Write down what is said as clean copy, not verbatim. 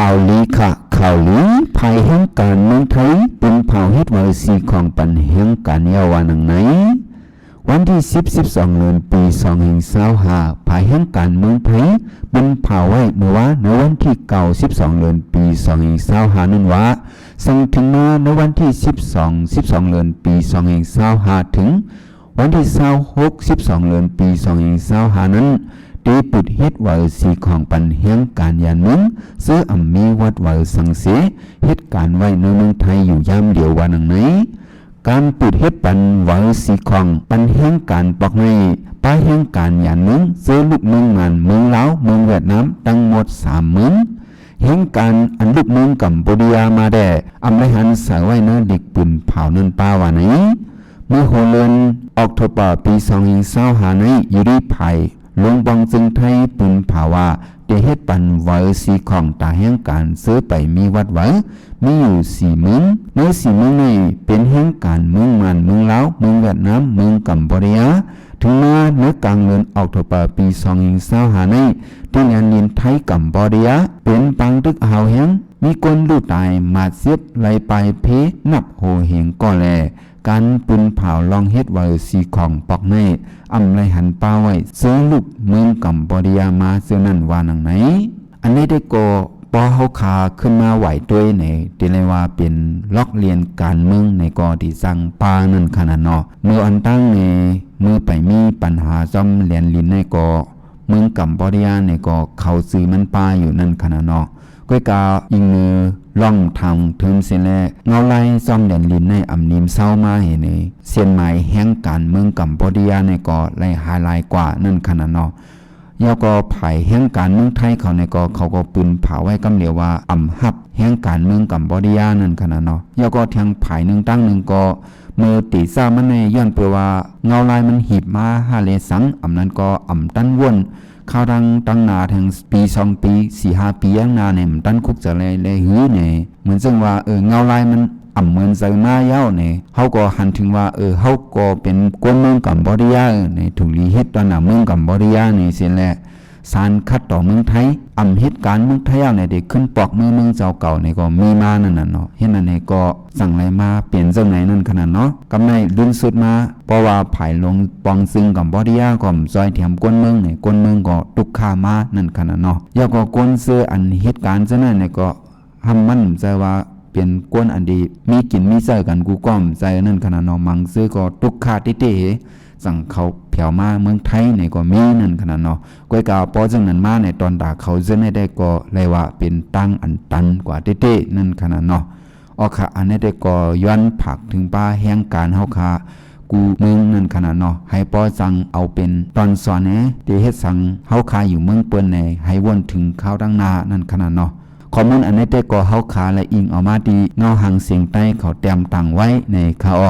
ข่าวลีค่ะข่าวลีภายแห่งการเมืองไทยเป็นเผาเฮ็ดวาสีของปันแห่งการยาวานังไหนวันที่12เดือนปี2025ภายแห่งการเมืองไทยเป็นเผาไว้เมื่อว่าในวันที่12เดือนปี2025นั้นว่าส่งถึงมาในวันที่12เดือนปี2025ถึงวันที่12เดือนปี2025นั้นได้ปุดเฮ็ดว่าสีของปันแห่งการยานเมืองซื้ออำมีวัดว่าสังเสเฮ็ดการไว้ในเมืองไทยอยู่ยามเดียววันไหนการปุดเฮ็ดปันว่าสีของปันแห่งการปอกให้ป้าแห่งการยานเมืองซื้อลูกเมืองมันเมืองลาวเมืองเวียดนามทั้งหมด3 เมืองแห่งการอันลูกเมืองกัมพูชามาได้อำไลหันสายไว้เนื้อเด็กปืนเผานั่นป้าว่าไหนเมื่อโหเลือนออกตุลาปี2025นี้อยู่ที่ไผ่ลงบังจึงไทยปุนภาวะได้เฮ็ดปันไว้สีของตาแห่งการซื้อไปมีวัดไว้มีอยู่4 เมืองใน4 เมืองนี้เป็นแห่งการเมืองมันเมืองลาวเมืองเวียดนามเมืองกัมพูชาถึงมาเมื่อกลางเดือนออกตุลาปี2025นี้ที่แดนดินไทยกัมพูชาเป็นปังตึกหาวแห่งมีคนลูกตายมาเสียดไหลไปเพนับโหเหงก็แลการปุนเผาลองเฮ็ดไว้สีของปอกในอำไรหันป้าไว้ซื้อลูกเมืองกัมพูชามาเสื้อนั่นว่านังไหนอันนี้ได้ก็ปอเฮาคาขึ้นมาไหวด้วยในที่เรียกว่าเป็นล็อกเรียนการเมืองในกอที่สั่งปานั่นขนาดเนาะเมื่ออันตั้งในมือไปมีปัญหาซ่อมเรียนลินในกอเมืองกัมพูชาในกอเขาซื้อมันปาอยู่นั่นขนาดเนาะก้อยกาอิงมือล่องทางถึงเส้นแลเงาไล่ซ่อมแดนลินในอำนิมเศร้ามาเห็นเส้นหมายแห่งการเมืองกัมพูชาในกอไล่หาลายกว่านั่นขนาดเนาะยาก็ไผ่แห่งการเมืองไทยเขาในกอเขาก็ปืนเผาไว้กำเหลียวว่าอำหับแห่งการเมืองกัมพูชานั่นขนาดเนาะยาก็ทางไผ่นึงตั้งนึงก็เมื่อตีซ่ามันในย้อนเปว่าเงาลายมันหีบมาหาเลสังอำนั้นก็อำตั้นวนข้าวตั้งนาทั้งปี2 ปี4-5 ปียังนาเนี่ยมันตั้นคุกจะเลยหื้อเนี่ยเหมือนซึ่งว่าเงาลายมันอ่ำเหมือนใจมาเย้าเนี่ยเขาก็หันถึงว่าเขาก็เป็นคนเมืองกัมพูชาเนี่ยถูกลีเฮ็ดตอนหน้าเมืองกัมพูชาเนี่ยเสียแหละสารคัดต่อเมืองไทยอำเหตุการณ์เมืองไทยเนี่ยเด็กขึ้นปอกเมืองเจ้าเก่าเนี่ยก็มีมานั่นน่ะเนาะเฮ็ดนั่นเนี่ยก็สั่งอะไรมาเปลี่ยนจังไหนนั่นขนาดเนาะกำในรุ่นสุดมาเพราะว่าภายลงปองซึ่งกัมพูชาก็ซอยแถมก้นเมืองเนี่ยก้นเมืองก็ตุกขามานั่นขนาดเนาะยาก็ก้นเสื้ออันเหตุการณ์จังนั้นเนี่ยก็ทำมันใจว่าเปลี่ยนก้นอันดีมีกินมีใส่กันกูก้อมใจนั่นขนาดเนาะมังซื้อก็ตุกขาติเตสั่งเขาเผียวมาเมืองไทยในก็มีนั่นขนาดเนาะก้อยกาปอจังนั้นมาในตอนตาเขาจะได้ก็เลยว่าเป็นตั้งอันตันกว่าเต้ๆนั่นขนาดเนาะออกค่ะอันนี้ได้ก็ย้อนผักถึงป้าแห่งการเฮาคากูเมืองนั่นขนาดเนาะให้ปอจังเอาเป็นตอนสอนที่เฮ็ดสั่งเฮาคาอยู่เมืองเปิ้นในให้วนถึงข้าวดังนานั่นขนาดเนาะข้อมูลอันนี้ได้ก็เฮาคาและอิงออกมาดีเงาหางเสียงใต้เขาเตรียมตั้งไว้ในข่าว